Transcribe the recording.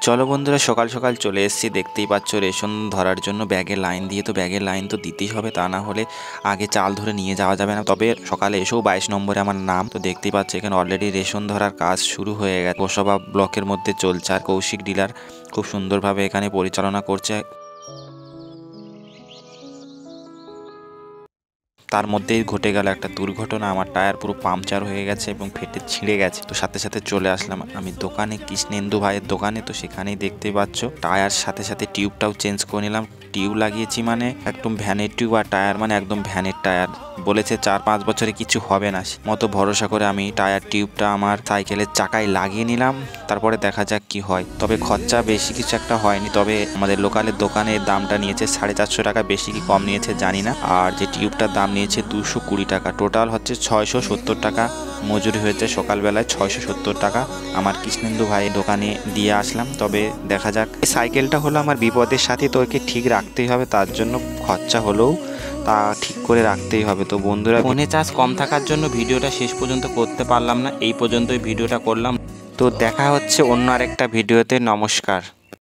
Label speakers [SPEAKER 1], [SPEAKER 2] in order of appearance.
[SPEAKER 1] চলো বন্ধুরা, সকাল সকাল চলে এসেছি। দেখতেই পাচ্ছ রেশন ধরার জন্য ব্যাগের লাইন দিয়ে, তো ব্যাগের লাইন তো দিতেই হবে, তা না হলে আগে চাল ধরে নিয়ে যাওয়া যাবে না। তবে সকালে এসেও 22 নম্বরে আমার নাম, তো দেখতেই পাচ্ছ এখানে অলরেডি রেশন ধরার কাজ শুরু হয়ে গেছে। গোসাবা ব্লকের মধ্যে চলছে, আর কৌশিক ডিলার খুব সুন্দরভাবে এখানে পরিচালনা করছে। তার মধ্যেই ঘটে গেল একটা দুর্ঘটনা। আমার টায়ার পুরো পাংচার হয়ে গেছে এবং ফেটে ছিঁড়ে গেছে। তো সাথে সাথে চলে আসলাম আমি দোকানে, কৃষ্ণেন্দু ভাইয়ের দোকানে। তো সেখানেই দেখতে পাচ্ছ টায়ার সাথে সাথে টিউবটাও চেঞ্জ করে নিলাম। টিউব লাগিয়েছি মানে একদম ভ্যানের টিউব, আর টায়ার মানে একদম ভ্যানের টায়ার। বলেছে 4-5 বছরে কিছু হবে না, মতো ভরসা করে আমি টায়ার টিউবটা আমার সাইকেলের চাকায় লাগিয়ে নিলাম। তারপরে দেখা যাক কি হয়। তবে খরচা বেশি কিছু একটা হয়নি, তবে আমাদের লোকালের দোকানে দামটা নিয়েছে 450 টাকা, বেশি কি কম নিয়েছে জানি না। আর যে টিউবটার দাম নিয়েছে 220 টাকা, টোটাল হচ্ছে 670 টাকা মজুরি হয়েছে। সকালবেলায় 670 টাকা আমার কৃষ্ণেন্দু ভাইয়ের দোকানে দিয়ে আসলাম। তবে দেখা যাক, এই সাইকেলটা হলো আমার বিপদের সাথে, তো ওকে ঠিক রাখতেই হবে, তার জন্য খরচা হলেও তা ঠিক করে রাখতেই হবে। তো বন্ধুরা, ফোনে চার্জ কম থাকার জন্য ভিডিওটা শেষ পর্যন্ত করতে পারলাম না, এই পর্যন্তই ভিডিওটা করলাম। তো দেখা হচ্ছে অন্য আরেকটা ভিডিওতে। নমস্কার।